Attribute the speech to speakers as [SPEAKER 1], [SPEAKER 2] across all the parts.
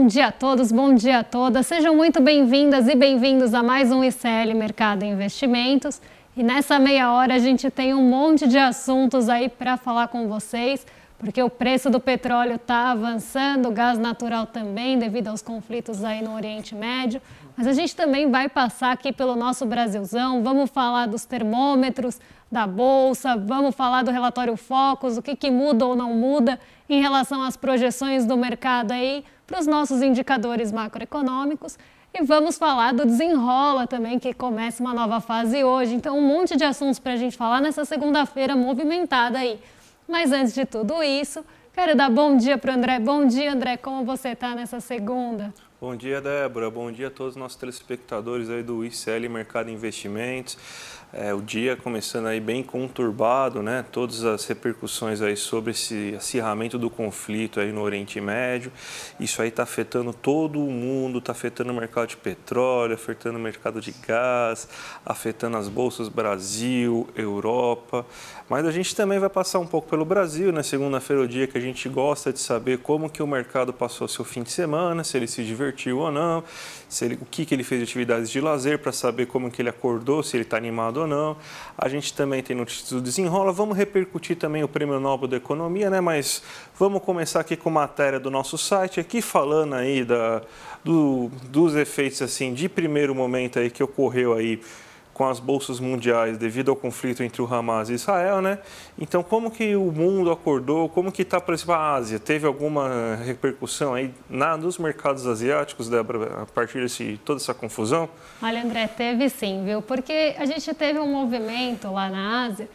[SPEAKER 1] Bom dia a todos, bom dia a todas. Sejam muito bem-vindas e bem-vindos a mais um ICL Mercado e Investimentos. E nessa meia hora a gente tem um monte de assuntos aí para falar com vocês, porque o preço do petróleo está avançando, o gás natural também, devido aos conflitos aí no Oriente Médio. Mas a gente também vai passar aqui pelo nosso Brasilzão, vamos falar dos termômetros, da Bolsa, vamos falar do relatório Focus, o que muda ou não muda em relação às projeções do mercado aí para os nossos indicadores macroeconômicos. E vamos falar do Desenrola também, que começa uma nova fase hoje. Então, um monte de assuntos para a gente falar nessa segunda-feira movimentada aí. Mas antes de tudo isso, quero dar bom dia para o André. Bom dia, André, como você está nessa segunda?
[SPEAKER 2] Bom dia, Débora. Bom dia a todos os nossos telespectadores aí do ICL Mercado e Investimentos. O dia começando aí bem conturbado, né? Todas as repercussões aí sobre esse acirramento do conflito aí no Oriente Médio. Isso aí está afetando todo o mundo, está afetando o mercado de petróleo, afetando o mercado de gás, afetando as bolsas Brasil, Europa. Mas a gente também vai passar um pouco pelo Brasil, né? Segunda-feira é o dia que a gente gosta de saber como que o mercado passou seu fim de semana, se ele se divertiu ou não, o que ele fez de atividades de lazer para saber como que ele acordou, se ele está animado ou não. A gente também tem notícias do Desenrola, vamos repercutir também o Prêmio Nobel da Economia, né? Mas vamos começar aqui com matéria do nosso site, aqui falando aí dos efeitos assim de primeiro momento aí que ocorreu aí com as bolsas mundiais devido ao conflito entre o Hamas e Israel, né? Então, como que o mundo acordou? Como que está, por exemplo, a Ásia? Teve alguma repercussão aí nos mercados asiáticos, Débora, a partir de toda essa confusão?
[SPEAKER 1] Olha, André, teve sim, viu? Porque a gente teve um movimento lá na Ásia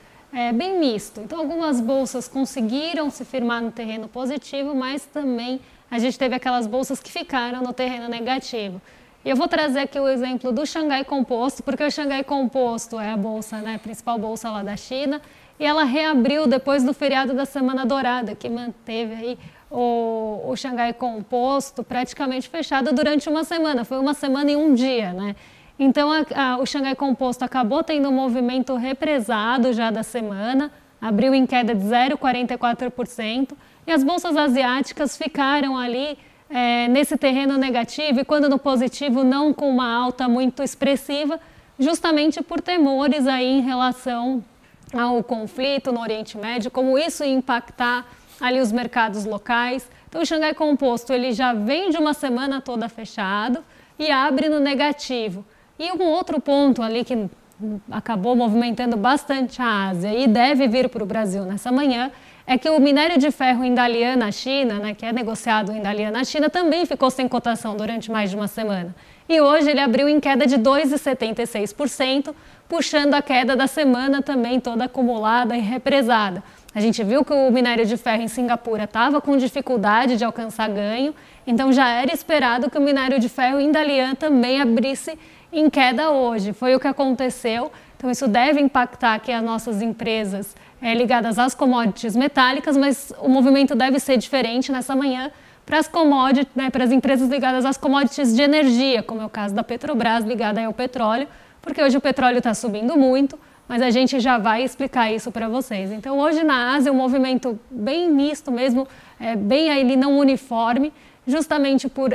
[SPEAKER 1] bem misto. Então, algumas bolsas conseguiram se firmar no terreno positivo, mas também a gente teve aquelas bolsas que ficaram no terreno negativo. E eu vou trazer aqui o exemplo do Xangai Composto, porque o Xangai Composto é a bolsa, né, a principal bolsa lá da China, e ela reabriu depois do feriado da Semana Dourada, que manteve aí o Xangai Composto praticamente fechado durante uma semana. Foi uma semana e um dia, né? Então, o Xangai Composto acabou tendo um movimento represado já da semana, abriu em queda de 0,44%, e as bolsas asiáticas ficaram ali nesse terreno negativo e quando no positivo não com uma alta muito expressiva, justamente por temores aí em relação ao conflito no Oriente Médio, como isso ia impactar ali os mercados locais. Então o Xangai Composto ele já vem de uma semana toda fechado e abre no negativo. E um outro ponto ali que acabou movimentando bastante a Ásia e deve vir para o Brasil nessa manhã é que o minério de ferro em Dalian na China, né, que é negociado em Dalian na China, também ficou sem cotação durante mais de uma semana. E hoje ele abriu em queda de 2,76%, puxando a queda da semana também toda acumulada e represada. A gente viu que o minério de ferro em Singapura estava com dificuldade de alcançar ganho, então já era esperado que o minério de ferro em Dalian também abrisse em queda hoje. Foi o que aconteceu. Então isso deve impactar aqui as nossas empresas ligadas às commodities metálicas, mas o movimento deve ser diferente nessa manhã para as commodities, né, para as empresas ligadas às commodities de energia, como é o caso da Petrobras ligada ao petróleo, porque hoje o petróleo está subindo muito, mas a gente já vai explicar isso para vocês. Então hoje na Ásia um movimento bem misto mesmo, bem ali não uniforme, justamente por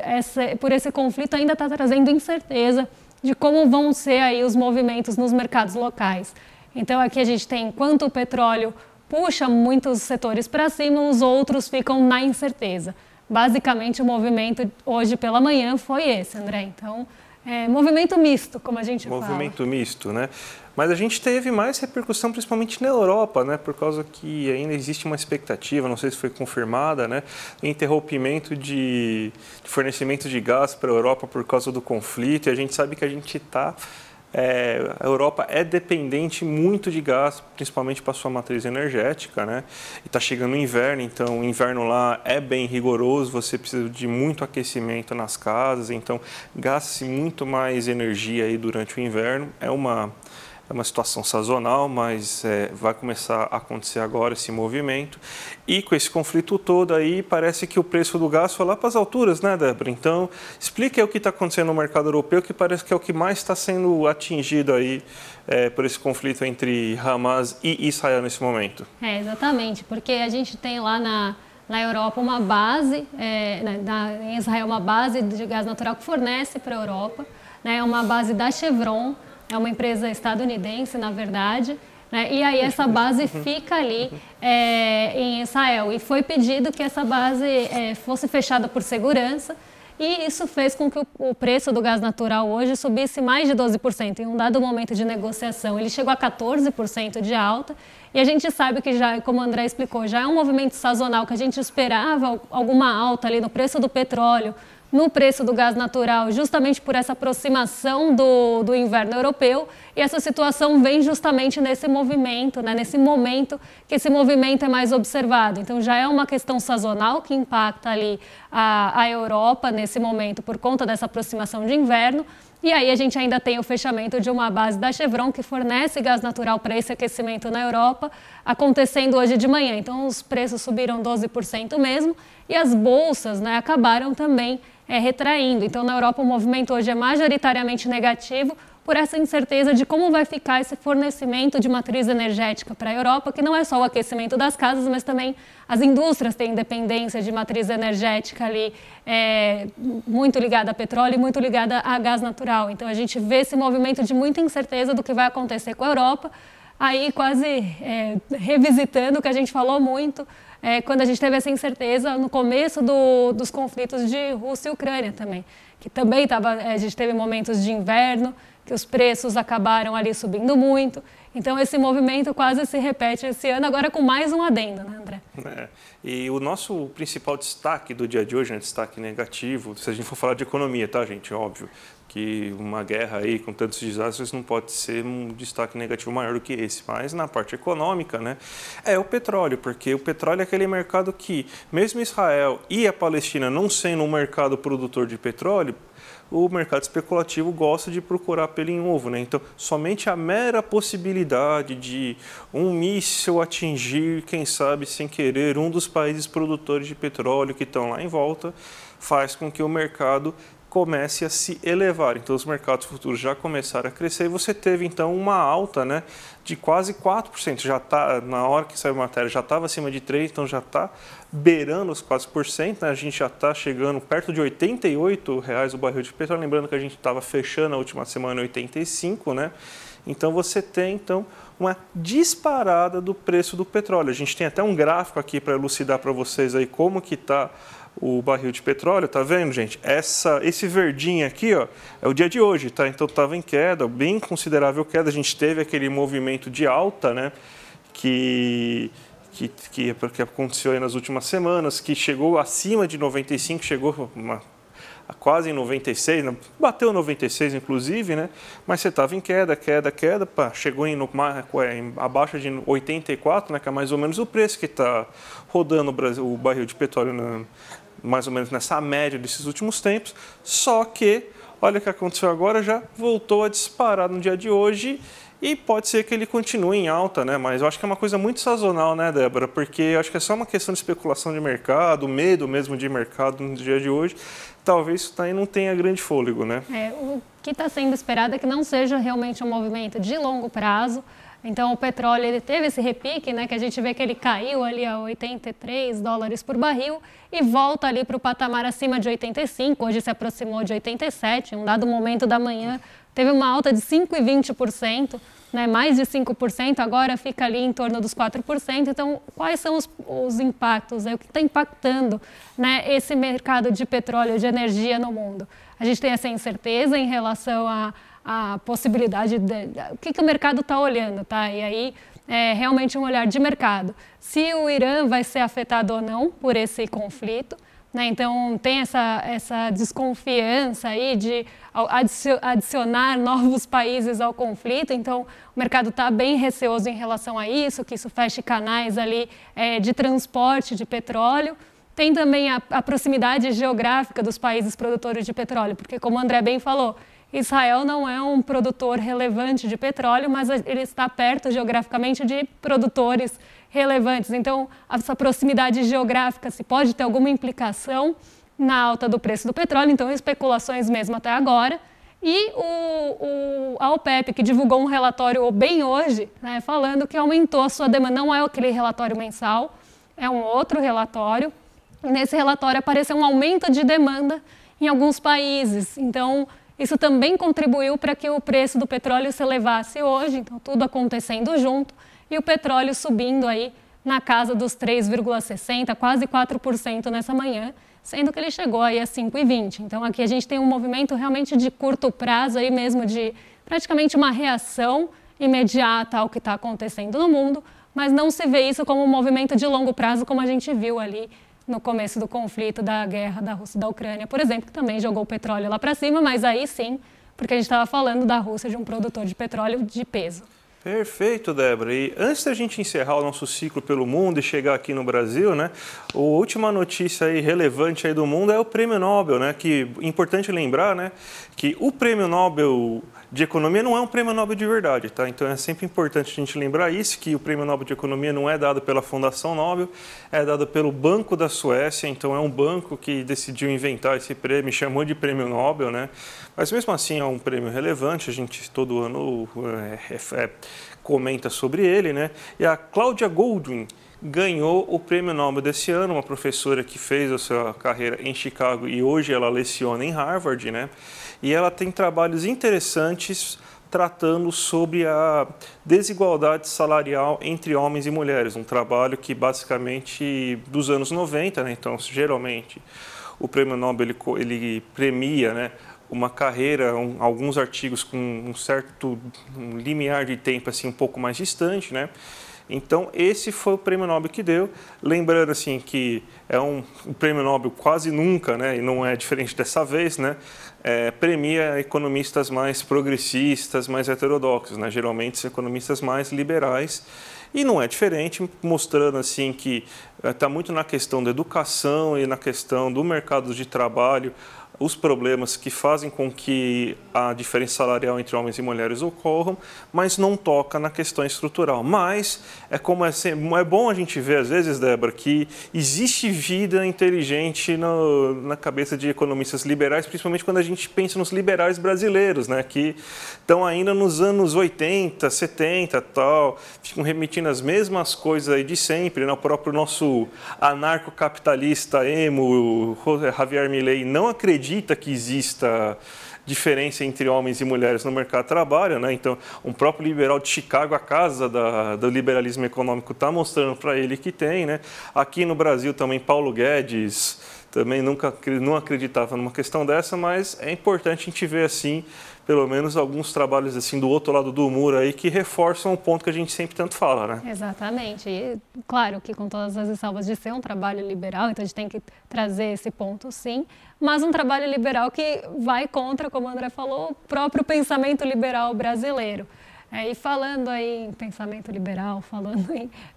[SPEAKER 1] esse conflito ainda está trazendo incerteza de como vão ser aí os movimentos nos mercados locais. Então aqui a gente tem, enquanto o petróleo puxa muitos setores para cima, os outros ficam na incerteza. Basicamente o movimento hoje pela manhã foi esse, André. Então, movimento misto, como a gente fala.
[SPEAKER 2] Movimento misto, né? Mas a gente teve mais repercussão principalmente na Europa, né? Por causa que ainda existe uma expectativa, não sei se foi confirmada, né? Interrompimento de fornecimento de gás para a Europa por causa do conflito. E a gente sabe que a gente está... a Europa é dependente muito de gás, principalmente para sua matriz energética, né? E está chegando o inverno, então o inverno lá é bem rigoroso, você precisa de muito aquecimento nas casas, então gasta-se muito mais energia aí durante o inverno. É uma situação sazonal, mas vai começar a acontecer agora esse movimento. E com esse conflito todo aí, parece que o preço do gás foi lá para as alturas, né, Débora? Então, explica aí o que está acontecendo no mercado europeu, que parece que é o que mais está sendo atingido aí por esse conflito entre Hamas e Israel nesse momento.
[SPEAKER 1] Exatamente, porque a gente tem lá na Europa uma base, em Israel uma base de gás natural que fornece para a Europa, né, é uma base da Chevron, é uma empresa estadunidense, na verdade, né, e aí essa base fica ali em Israel. E foi pedido que essa base fosse fechada por segurança, e isso fez com que o preço do gás natural hoje subisse mais de 12%. Em um dado momento de negociação, ele chegou a 14% de alta. E a gente sabe que já, como o André explicou, já é um movimento sazonal que a gente esperava alguma alta ali no preço do petróleo, no preço do gás natural, justamente por essa aproximação do inverno europeu. E essa situação vem justamente nesse movimento, né, nesse momento que esse movimento é mais observado. Então já é uma questão sazonal que impacta ali a Europa nesse momento por conta dessa aproximação de inverno. E aí a gente ainda tem o fechamento de uma base da Chevron que fornece gás natural para esse aquecimento na Europa, acontecendo hoje de manhã. Então os preços subiram 12% mesmo e as bolsas, né, acabaram também retraindo. Então na Europa o movimento hoje é majoritariamente negativo por essa incerteza de como vai ficar esse fornecimento de matriz energética para a Europa, que não é só o aquecimento das casas, mas também as indústrias têm dependência de matriz energética ali, muito ligada a petróleo e muito ligada a gás natural. Então a gente vê esse movimento de muita incerteza do que vai acontecer com a Europa, aí quase revisitando o que a gente falou muito, quando a gente teve essa incerteza no começo dos conflitos de Rússia e Ucrânia também, que também a gente teve momentos de inverno, que os preços acabaram ali subindo muito. Então esse movimento quase se repete esse ano, agora com mais um adendo, né, André?
[SPEAKER 2] E o nosso principal destaque do dia de hoje, destaque negativo, se a gente for falar de economia, tá, gente? Óbvio que uma guerra aí com tantos desastres não pode ser um destaque negativo maior do que esse, mas na parte econômica, né, é o petróleo, porque o petróleo é aquele mercado que, mesmo Israel e a Palestina não sendo um mercado produtor de petróleo, o mercado especulativo gosta de procurar pelo em ovo, né? Então, somente a mera possibilidade de um míssil atingir, quem sabe, sem querer, um dos países produtores de petróleo que estão lá em volta, faz com que o mercado comece a se elevar. Então, os mercados futuros já começaram a crescer e você teve, então, uma alta, né, de quase 4%. Já está, na hora que saiu a matéria, já estava acima de 3%, então já está beirando os 4%. Né? A gente já está chegando perto de R$ 88 o barril de petróleo. Lembrando que a gente estava fechando a última semana em 85, né? Então, você tem, então, uma disparada do preço do petróleo. A gente tem até um gráfico aqui para elucidar para vocês aí como que está o barril de petróleo, tá vendo, gente? Esse verdinho aqui, ó, é o dia de hoje, tá? Então estava em queda, bem considerável queda. A gente teve aquele movimento de alta, né? Que aconteceu aí nas últimas semanas, que chegou acima de 95, chegou quase em 96, né? Bateu 96 inclusive, né? Mas você estava em queda, chegou abaixo de 84, né? Que é mais ou menos o preço que está rodando o barril de petróleo, mais ou menos nessa média desses últimos tempos. Só que, olha o que aconteceu agora, já voltou a disparar no dia de hoje. E pode ser que ele continue em alta, né? Mas eu acho que é uma coisa muito sazonal, né, Débora? Porque eu acho que é só uma questão de especulação de mercado, medo mesmo de mercado no dia de hoje. Talvez isso daí não tenha grande fôlego, né?
[SPEAKER 1] O que está sendo esperado é que não seja realmente um movimento de longo prazo. Então, o petróleo ele teve esse repique, né, que a gente vê que ele caiu ali a $83 por barril e volta ali para o patamar acima de 85, hoje se aproximou de 87, em um dado momento da manhã teve uma alta de 5,20%, né, mais de 5%, agora fica ali em torno dos 4%. Então, quais são os impactos, o que está impactando, né, esse mercado de petróleo, de energia no mundo? A gente tem essa incerteza em relação a possibilidade o que o mercado está olhando, tá? E aí é realmente um olhar de mercado. Se o Irã vai ser afetado ou não por esse conflito, né? Então tem essa desconfiança aí de adicionar novos países ao conflito. Então o mercado está bem receoso em relação a isso, que isso feche canais ali de transporte de petróleo. Tem também a proximidade geográfica dos países produtores de petróleo, porque como o André bem falou, Israel não é um produtor relevante de petróleo, mas ele está perto geograficamente de produtores relevantes. Então, essa proximidade geográfica se pode ter alguma implicação na alta do preço do petróleo. Então, especulações mesmo até agora. E a OPEP, que divulgou um relatório bem hoje, né, falando que aumentou a sua demanda. Não é aquele relatório mensal, é um outro relatório. E nesse relatório apareceu um aumento de demanda em alguns países. Então, isso também contribuiu para que o preço do petróleo se elevasse hoje. Então, tudo acontecendo junto e o petróleo subindo aí na casa dos 3,60%, quase 4% nessa manhã, sendo que ele chegou aí a 5,20. Então, aqui a gente tem um movimento realmente de curto prazo, aí mesmo de praticamente uma reação imediata ao que está acontecendo no mundo, mas não se vê isso como um movimento de longo prazo, como a gente viu ali no começo do conflito da guerra da Rússia e da Ucrânia, por exemplo, que também jogou o petróleo lá para cima, mas aí sim, porque a gente estava falando da Rússia, de um produtor de petróleo de peso.
[SPEAKER 2] Perfeito, Débora. E antes da gente encerrar o nosso ciclo pelo mundo e chegar aqui no Brasil, né, a última notícia aí relevante aí do mundo é o Prêmio Nobel, né, que é importante lembrar, né, que o Prêmio Nobel de Economia não é um Prêmio Nobel de verdade, tá? Então é sempre importante a gente lembrar isso, que o Prêmio Nobel de Economia não é dado pela Fundação Nobel, é dado pelo Banco da Suécia, então é um banco que decidiu inventar esse prêmio, chamou de Prêmio Nobel, né? Mas mesmo assim é um prêmio relevante, a gente todo ano comenta sobre ele, né? E a Claudia Goldwyn ganhou o Prêmio Nobel desse ano, uma professora que fez a sua carreira em Chicago e hoje ela leciona em Harvard, né? E ela tem trabalhos interessantes tratando sobre a desigualdade salarial entre homens e mulheres, um trabalho que basicamente dos anos 90, né? Então geralmente o Prêmio Nobel ele premia, né, uma carreira, alguns artigos com um certo limiar de tempo assim um pouco mais distante, né? Então, esse foi o Prêmio Nobel que deu. Lembrando assim que é um Prêmio Nobel quase nunca, né, e não é diferente dessa vez, né, premia economistas mais progressistas, mais heterodoxos, né, geralmente são economistas mais liberais. E não é diferente, mostrando assim que está muito na questão da educação e na questão do mercado de trabalho, os problemas que fazem com que a diferença salarial entre homens e mulheres ocorram, mas não toca na questão estrutural. Mas é bom a gente ver, às vezes, Débora, que existe vida inteligente na cabeça de economistas liberais, principalmente quando a gente pensa nos liberais brasileiros, né, que estão ainda nos anos 80, 70 tal, ficam remetindo as mesmas coisas aí de sempre, né? O próprio nosso anarcocapitalista emo, Javier Milei, não acredita que exista diferença entre homens e mulheres no mercado de trabalho, né? Então, um próprio liberal de Chicago, a casa do liberalismo econômico, está mostrando para ele que tem, né? Aqui no Brasil também Paulo Guedes também não acreditava numa questão dessa, mas é importante a gente ver assim, pelo menos alguns trabalhos assim do outro lado do muro aí que reforçam o ponto que a gente sempre tanto fala, né?
[SPEAKER 1] Exatamente. E claro que com todas as ressalvas de ser um trabalho liberal, então a gente tem que trazer esse ponto sim, mas um trabalho liberal que vai contra, como o André falou, o próprio pensamento liberal brasileiro. E falando aí em pensamento liberal,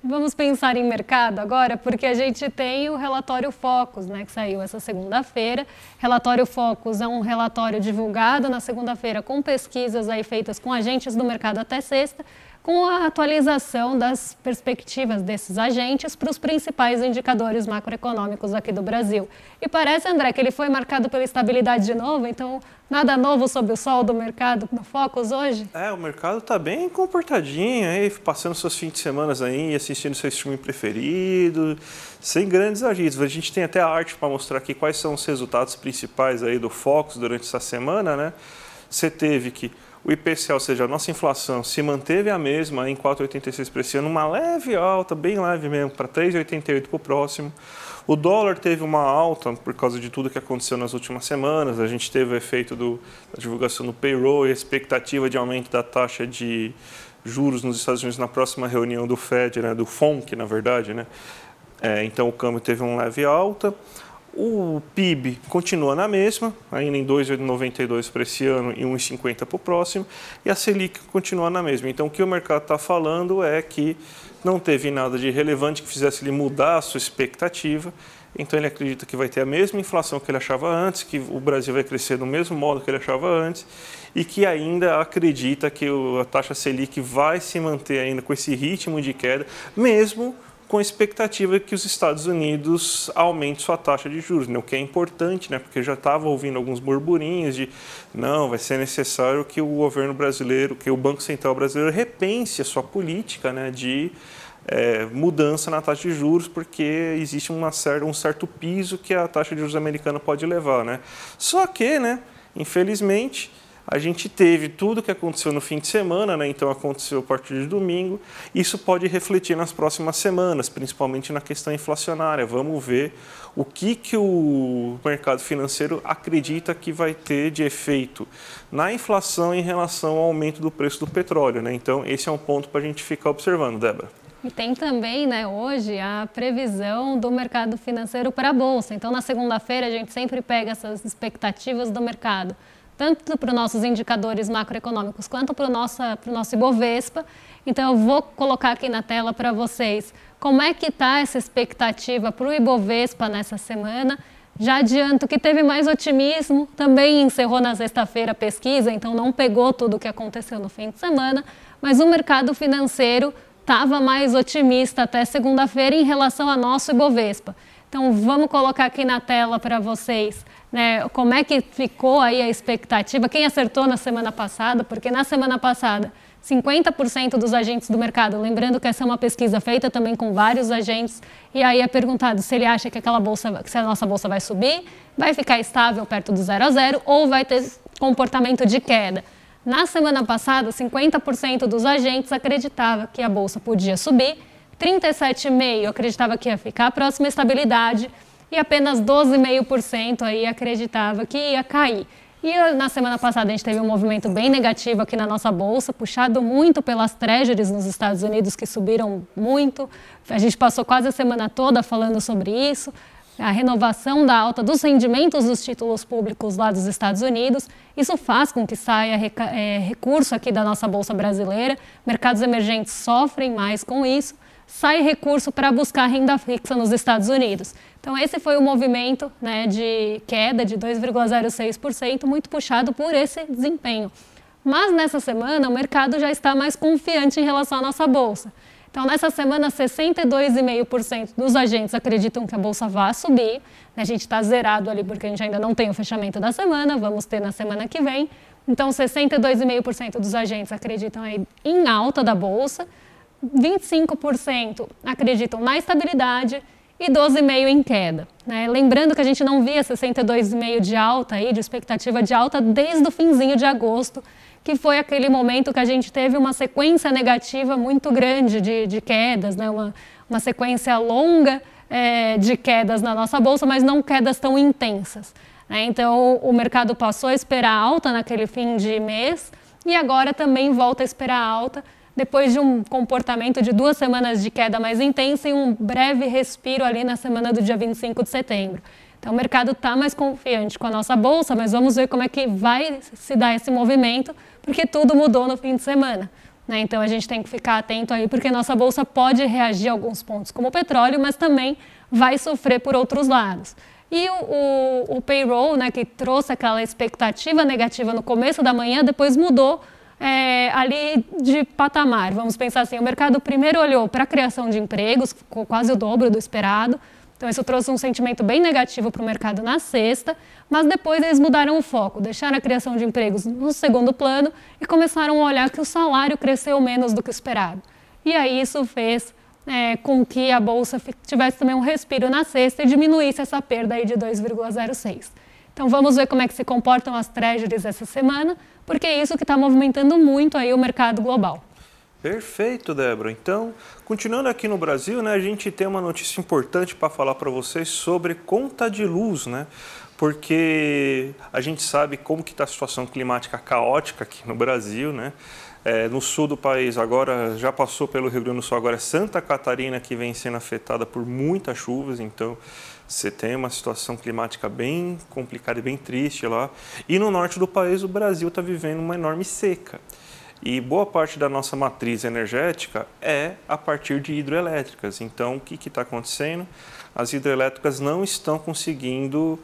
[SPEAKER 1] vamos pensar em mercado agora, porque a gente tem o relatório Focus, né, que saiu essa segunda-feira. Relatório Focus é um relatório divulgado na segunda-feira com pesquisas aí feitas com agentes do mercado até sexta, com a atualização das perspectivas desses agentes para os principais indicadores macroeconômicos aqui do Brasil. E parece, André, que ele foi marcado pela estabilidade de novo, então nada novo sob o sol do mercado no Focus hoje?
[SPEAKER 2] O mercado está bem comportadinho, aí, passando seus fins de semana aí, assistindo seu streaming preferido, sem grandes agitos. A gente tem até a arte para mostrar aqui quais são os resultados principais aí do Focus durante essa semana, né? Você teve que o IPCA, ou seja, a nossa inflação, se manteve a mesma em 4,86 para esse ano, uma leve alta, bem leve mesmo, para 3,88 para o próximo. O dólar teve uma alta por causa de tudo que aconteceu nas últimas semanas. A gente teve o efeito da divulgação do payroll e a expectativa de aumento da taxa de juros nos Estados Unidos na próxima reunião do Fed, né, do FONC, na verdade, né? Então o câmbio teve uma leve alta. O PIB continua na mesma, ainda em 2,92 para esse ano e 1,50 para o próximo, e a Selic continua na mesma. Então, o que o mercado está falando é que não teve nada de relevante que fizesse ele mudar a sua expectativa, então ele acredita que vai ter a mesma inflação que ele achava antes, que o Brasil vai crescer do mesmo modo que ele achava antes, e que ainda acredita que a taxa Selic vai se manter ainda com esse ritmo de queda, mesmo com a expectativa que os Estados Unidos aumentem sua taxa de juros, né? O que é importante, né? Porque já estava ouvindo alguns burburinhos de não, vai ser necessário que o governo brasileiro, que o Banco Central brasileiro repense a sua política, né, de mudança na taxa de juros, porque existe um certo piso que a taxa de juros americana pode levar, né? Só que, né, infelizmente, a gente teve tudo que aconteceu no fim de semana, né? Então aconteceu a partir de domingo. Isso pode refletir nas próximas semanas, principalmente na questão inflacionária. Vamos ver o que o mercado financeiro acredita que vai ter de efeito na inflação em relação ao aumento do preço do petróleo, né? Então esse é um ponto para a gente ficar observando, Débora.
[SPEAKER 1] E tem também, né, hoje, a previsão do mercado financeiro para a Bolsa. Então, na segunda-feira, a gente sempre pega essas expectativas do mercado, tanto para os nossos indicadores macroeconômicos quanto para o nosso Ibovespa. Então, eu vou colocar aqui na tela para vocês como é que está essa expectativa para o Ibovespa nessa semana. Já adianto que teve mais otimismo, também encerrou na sexta-feira a pesquisa, então não pegou tudo o que aconteceu no fim de semana, mas o mercado financeiro estava mais otimista até segunda-feira em relação ao nosso Ibovespa. Então, vamos colocar aqui na tela para vocês, né, como é que ficou aí a expectativa, quem acertou na semana passada, porque na semana passada 50% dos agentes do mercado, lembrando que essa é uma pesquisa feita também com vários agentes, e aí é perguntado se ele acha que se a nossa bolsa vai subir, vai ficar estável perto do 0 a 0 ou vai ter comportamento de queda. Na semana passada, 50% dos agentes acreditava que a bolsa podia subir, 37,5% acreditava que ia ficar próxima à estabilidade e apenas 12,5% aí acreditava que ia cair. E na semana passada a gente teve um movimento bem negativo aqui na nossa bolsa, puxado muito pelas treasuries nos Estados Unidos, que subiram muito. A gente passou quase a semana toda falando sobre isso. A renovação da alta dos rendimentos dos títulos públicos lá dos Estados Unidos. Isso faz com que saia recurso aqui da nossa Bolsa brasileira. Mercados emergentes sofrem mais com isso. Sai recurso para buscar renda fixa nos Estados Unidos. Então, esse foi o movimento, né, de queda de 2,06%, muito puxado por esse desempenho. Mas nessa semana, o mercado já está mais confiante em relação à nossa Bolsa. Então, nessa semana, 62,5% dos agentes acreditam que a Bolsa vai subir. A gente está zerado ali porque a gente ainda não tem o fechamento da semana, vamos ter na semana que vem. Então, 62,5% dos agentes acreditam aí em alta da Bolsa, 25% acreditam na estabilidade e 12,5% em queda, né? Lembrando que a gente não via 62,5% de alta, aí, de expectativa de alta, desde o finzinho de agosto, que foi aquele momento que a gente teve uma sequência negativa muito grande de quedas, né? Uma sequência longa de quedas na nossa bolsa, mas não quedas tão intensas, né? Então, o mercado passou a esperar alta naquele fim de mês e agora também volta a esperar alta, depois de um comportamento de 2 semanas de queda mais intensa e um breve respiro ali na semana do dia 25 de setembro. Então, o mercado está mais confiante com a nossa bolsa, mas vamos ver como é que vai se dar esse movimento, porque tudo mudou no fim de semana, né? Então, a gente tem que ficar atento aí, porque nossa bolsa pode reagir a alguns pontos, como o petróleo, mas também vai sofrer por outros lados. E o payroll, né, que trouxe aquela expectativa negativa no começo da manhã, depois mudou ali de patamar. Vamos pensar assim, o mercado primeiro olhou para a criação de empregos, ficou quase o dobro do esperado, então isso trouxe um sentimento bem negativo para o mercado na sexta, mas depois eles mudaram o foco, deixaram a criação de empregos no segundo plano e começaram a olhar que o salário cresceu menos do que o esperado. E aí isso fez com que a Bolsa tivesse também um respiro na sexta e diminuísse essa perda aí de 2,06%. Então vamos ver como é que se comportam as treasuries essa semana, porque é isso que está movimentando muito aí o mercado global.
[SPEAKER 2] Perfeito, Débora. Então, continuando aqui no Brasil, né, a gente tem uma notícia importante para falar para vocês sobre conta de luz, né? Porque a gente sabe como que está a situação climática caótica aqui no Brasil, né? No sul do país, agora já passou pelo Rio Grande do Sul, agora é Santa Catarina que vem sendo afetada por muitas chuvas, então você tem uma situação climática bem complicada e bem triste lá. E no norte do país, o Brasil está vivendo uma enorme seca. E boa parte da nossa matriz energética é a partir de hidrelétricas. Então, o que está acontecendo? As hidrelétricas não estão conseguindo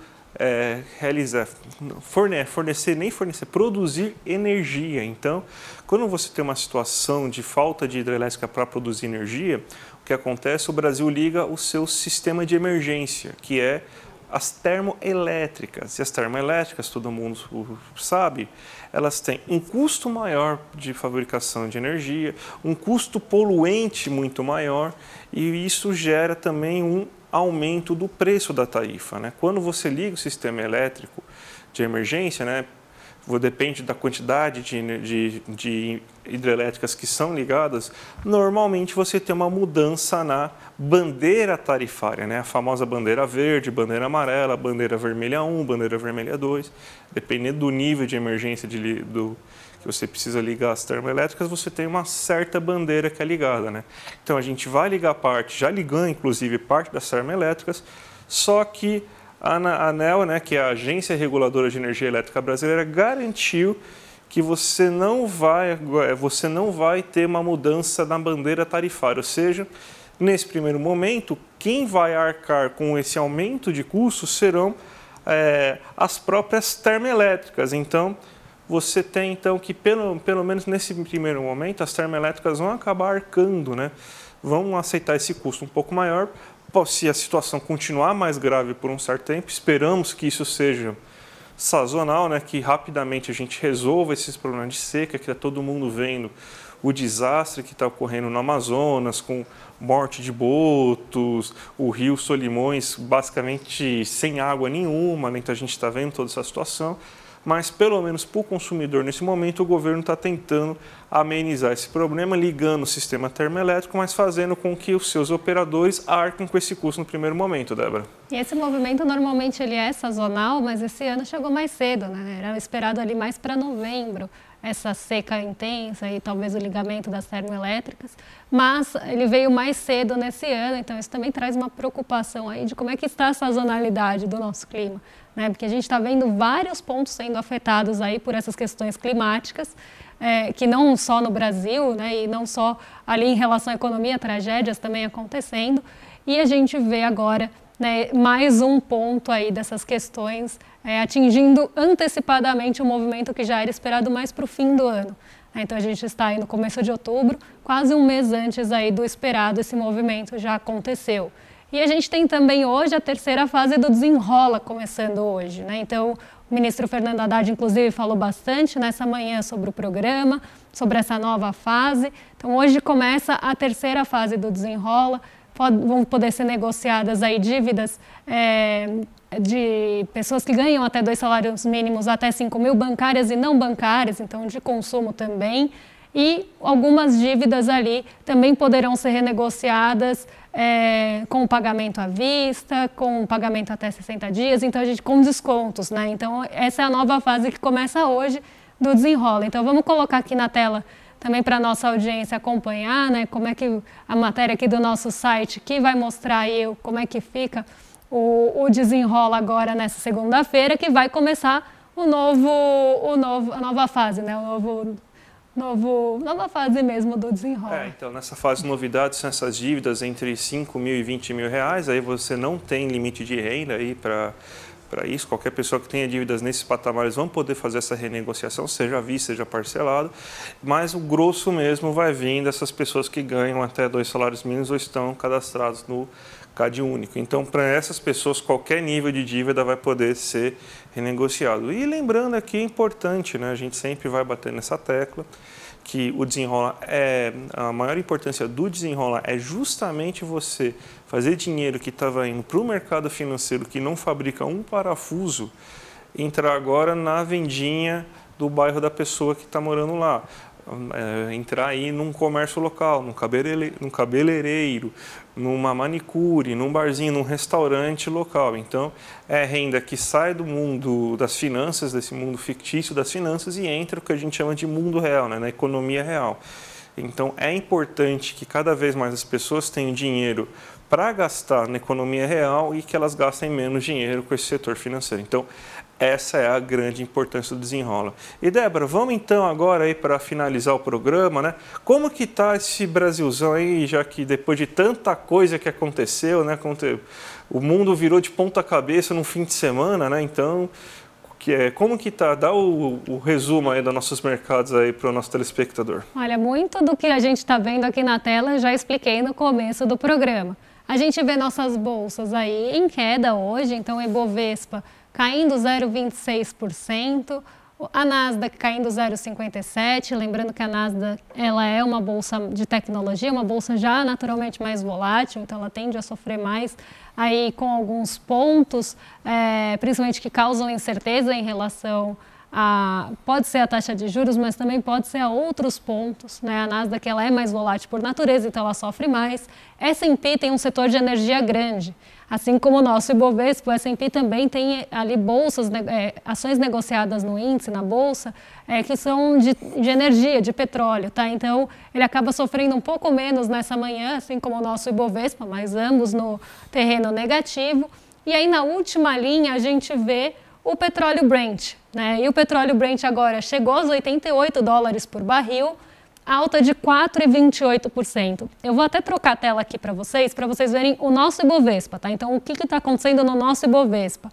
[SPEAKER 2] produzir energia. Então, quando você tem uma situação de falta de hidrelétrica para produzir energia, o que acontece? O Brasil liga o seu sistema de emergência, que é as termoelétricas. E as termoelétricas, todo mundo sabe, elas têm um custo maior de fabricação de energia, um custo poluente muito maior, e isso gera também um aumento do preço da tarifa, né? Quando você liga o sistema elétrico de emergência, né, depende da quantidade de hidrelétricas que são ligadas, normalmente você tem uma mudança na bandeira tarifária, né? A famosa bandeira verde, bandeira amarela, bandeira vermelha 1, bandeira vermelha 2. Dependendo do nível de emergência que você precisa ligar as termoelétricas, você tem uma certa bandeira que é ligada, né? Então a gente vai ligar já ligando inclusive parte das termoelétricas, só que a ANEEL, né, que é a Agência Reguladora de Energia Elétrica Brasileira, garantiu que você não vai ter uma mudança na bandeira tarifária, ou seja, nesse primeiro momento, quem vai arcar com esse aumento de custos serão as próprias termoelétricas. Então, você tem que, pelo menos nesse primeiro momento, as termoelétricas vão acabar arcando, né? Vão aceitar esse custo um pouco maior. Se a situação continuar mais grave por um certo tempo, esperamos que isso seja sazonal, né? Que rapidamente a gente resolva esses problemas de seca, que está todo mundo vendo o desastre que está ocorrendo no Amazonas, com morte de botos, o rio Solimões basicamente sem água nenhuma, né? Então a gente está vendo toda essa situação. Mas, pelo menos para o consumidor, nesse momento, o governo está tentando amenizar esse problema, ligando o sistema termoelétrico, mas fazendo com que os seus operadores arquem com esse custo no primeiro momento, Débora.
[SPEAKER 1] E esse movimento, normalmente, ele é sazonal, mas esse ano chegou mais cedo, né? Era esperado ali mais para novembro, essa seca intensa e talvez o ligamento das termoelétricas, mas ele veio mais cedo nesse ano, então isso também traz uma preocupação aí de como é que está a sazonalidade do nosso clima, né? Porque a gente está vendo vários pontos sendo afetados aí por essas questões climáticas, que não só no Brasil, né, e não só ali em relação à economia, tragédias também acontecendo, e a gente vê agora, né, mais um ponto aí dessas questões atingindo antecipadamente um movimento que já era esperado mais para o fim do ano. Então a gente está aí no começo de outubro, quase um mês antes aí do esperado, esse movimento já aconteceu. E a gente tem também hoje a terceira fase do Desenrola começando hoje, né? Então o ministro Fernando Haddad, inclusive, falou bastante nessa manhã sobre o programa, sobre essa nova fase. Então hoje começa a terceira fase do Desenrola. Vão poder ser negociadas aí dívidas de pessoas que ganham até 2 salários mínimos, até 5 mil, bancárias e não bancárias, então de consumo também. E algumas dívidas ali também poderão ser renegociadas com o pagamento à vista, com o pagamento até 60 dias, então a gente com descontos, né? Então essa é a nova fase que começa hoje do Desenrola. Então vamos colocar aqui na tela também para a nossa audiência acompanhar, né, como é que a matéria aqui do nosso site, que vai mostrar aí como é que fica o Desenrola agora nessa segunda-feira, que vai começar a nova fase, né, nova fase mesmo do Desenrola.
[SPEAKER 2] Então, nessa fase, novidades são essas dívidas entre 5 mil e 20 mil reais, aí você não tem limite de renda aí para isso, qualquer pessoa que tenha dívidas nesses patamares vão poder fazer essa renegociação, seja à vista, seja parcelado, mas o grosso mesmo vai vir dessas pessoas que ganham até 2 salários mínimos ou estão cadastrados no CadÚnico. Então, para essas pessoas, qualquer nível de dívida vai poder ser renegociado. E lembrando aqui, é importante, né, a gente sempre vai bater nessa tecla, que o Desenrola a maior importância do Desenrola é justamente você fazer dinheiro que estava indo para o mercado financeiro que não fabrica um parafuso, entrar agora na vendinha do bairro da pessoa que está morando lá. Entrar aí num comércio local, num cabeleireiro, numa manicure, num barzinho, num restaurante local. Então, é renda que sai do mundo das finanças, desse mundo fictício das finanças e entra no que a gente chama de mundo real, né, na economia real. Então, é importante que cada vez mais as pessoas tenham dinheiro para gastar na economia real e que elas gastem menos dinheiro com esse setor financeiro. Então, essa é a grande importância do Desenrola. E, Débora, vamos então agora aí para finalizar o programa, né? Como que está esse Brasilzão aí, já que depois de tanta coisa que aconteceu, né? O mundo virou de ponta cabeça no fim de semana, né? Então, como que está? Dá o resumo aí dos nossos mercados aí para o nosso telespectador.
[SPEAKER 1] Olha, muito do que a gente está vendo aqui na tela já expliquei no começo do programa. A gente vê nossas bolsas aí em queda hoje, então o Ibovespa caindo 0,26%, a Nasdaq caindo 0,57%, lembrando que a Nasdaq ela é uma bolsa de tecnologia, uma bolsa já naturalmente mais volátil, então ela tende a sofrer mais aí com alguns pontos, principalmente que causam incerteza em relação pode ser a taxa de juros, mas também pode ser a outros pontos, né? A Nasdaq ela é mais volátil por natureza, então ela sofre mais. S&P tem um setor de energia grande, assim como o nosso Ibovespa, o S&P também tem ali bolsas, ações negociadas no índice, na bolsa, que são de energia, de petróleo, tá? Então ele acaba sofrendo um pouco menos nessa manhã, assim como o nosso Ibovespa, mas ambos no terreno negativo. E aí na última linha a gente vê o petróleo Brent, né? E o petróleo Brent agora chegou aos $88 por barril, alta de 4,28%. Eu vou até trocar a tela aqui para vocês verem o nosso Ibovespa, tá? Então, o que está acontecendo no nosso Ibovespa?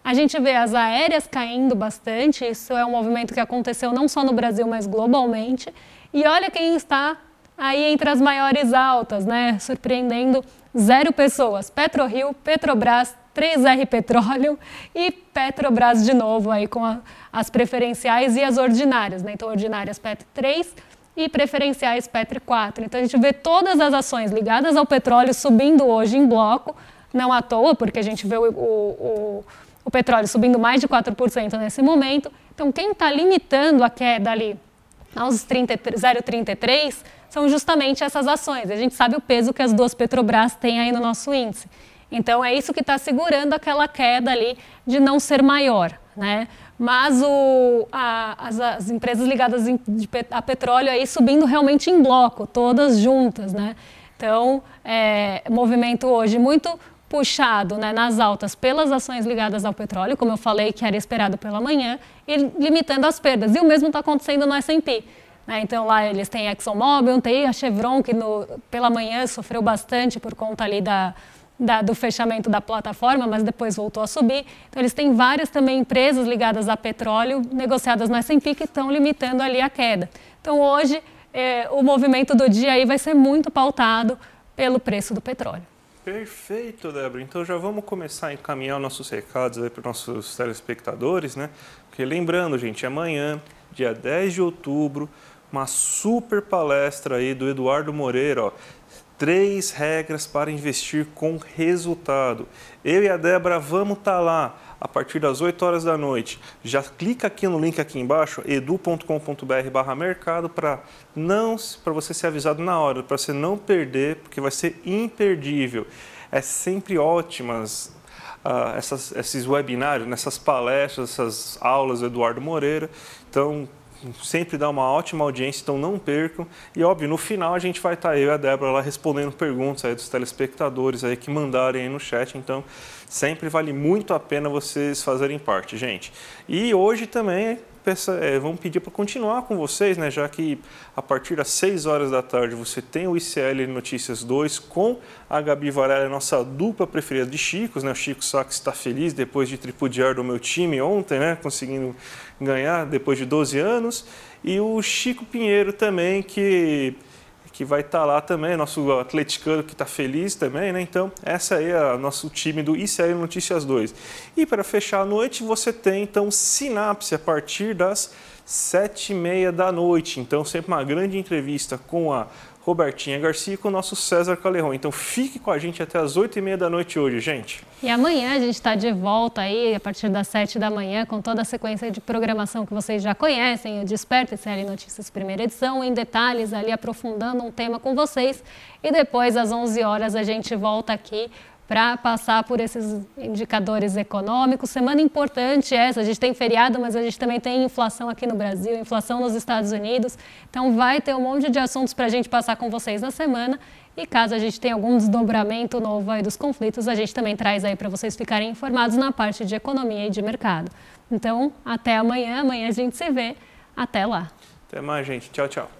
[SPEAKER 1] A gente vê as aéreas caindo bastante, isso é um movimento que aconteceu não só no Brasil, mas globalmente. E olha quem está aí entre as maiores altas, né? Surpreendendo 0 pessoas, PetroRio, Petrobras, 3R Petróleo e Petrobras de novo aí com as preferenciais e as ordinárias, né? Então, ordinárias Petro 3 e preferenciais Petro 4. Então, a gente vê todas as ações ligadas ao petróleo subindo hoje em bloco, não à toa, porque a gente vê o petróleo subindo mais de 4% nesse momento. Então, quem está limitando a queda ali aos 0,33 são justamente essas ações. A gente sabe o peso que as duas Petrobras têm aí no nosso índice. Então, é isso que está segurando aquela queda ali de não ser maior, né? Mas as empresas ligadas a petróleo aí subindo realmente em bloco, todas juntas, né? Então, movimento hoje muito puxado, né, nas altas pelas ações ligadas ao petróleo, como eu falei, que era esperado pela manhã, e limitando as perdas. E o mesmo está acontecendo no S&P. Né? Então, lá eles têm a ExxonMobil, tem a Chevron, que pela manhã sofreu bastante por conta ali do fechamento da plataforma, mas depois voltou a subir. Então, eles têm várias também empresas ligadas a petróleo, negociadas no S&P, que estão limitando ali a queda. Então, hoje, o movimento do dia aí vai ser muito pautado pelo preço do petróleo.
[SPEAKER 2] Perfeito, Débora. Então, já vamos começar a encaminhar nossos recados aí para os nossos telespectadores, né? Porque lembrando, gente, amanhã, dia 10 de outubro, uma super palestra aí do Eduardo Moreira, ó. 3 regras para investir com resultado. Eu e a Débora vamos estar lá a partir das 8 horas da noite. Já clica aqui no link aqui embaixo, edu.com.br/mercado, para você ser avisado na hora, para você não perder, porque vai ser imperdível. É sempre ótimas esses webinários, nessas palestras, essas aulas do Eduardo Moreira. Então, sempre dá uma ótima audiência, então não percam. E óbvio, no final a gente vai estar eu e a Débora lá respondendo perguntas aí dos telespectadores aí que mandarem aí no chat. Então sempre vale muito a pena vocês fazerem parte, gente. E hoje também vamos pedir para continuar com vocês, né? Já que a partir das 6 horas da tarde você tem o ICL Notícias 2 com a Gabi Varela, nossa dupla preferida de Chicos, né? O Chico Sacks está feliz depois de tripudiar do meu time ontem, né? Conseguindo ganhar depois de 12 anos. E o Chico Pinheiro também, que vai estar lá também, nosso atleticano que está feliz também, né? Então, essa aí é o nosso time do ICL Notícias 2. E para fechar a noite, você tem, então, Sinapse a partir das 7h30 da noite. Então, sempre uma grande entrevista com a Robertinha Garcia e com o nosso César Calerron. Então, fique com a gente até as 8h30 da noite hoje, gente.
[SPEAKER 1] E amanhã a gente está de volta aí, a partir das 7 da manhã, com toda a sequência de programação que vocês já conhecem, o Desperta ICL Notícias primeira edição, em detalhes ali, aprofundando um tema com vocês. E depois, às 11 horas, a gente volta aqui para passar por esses indicadores econômicos. Semana importante essa, a gente tem feriado, mas a gente também tem inflação aqui no Brasil, inflação nos Estados Unidos. Então vai ter um monte de assuntos para a gente passar com vocês na semana. E caso a gente tenha algum desdobramento novo aí dos conflitos, a gente também traz aí para vocês ficarem informados na parte de economia e de mercado. Então, até amanhã a gente se vê. Até lá.
[SPEAKER 2] Até mais, gente. Tchau, tchau.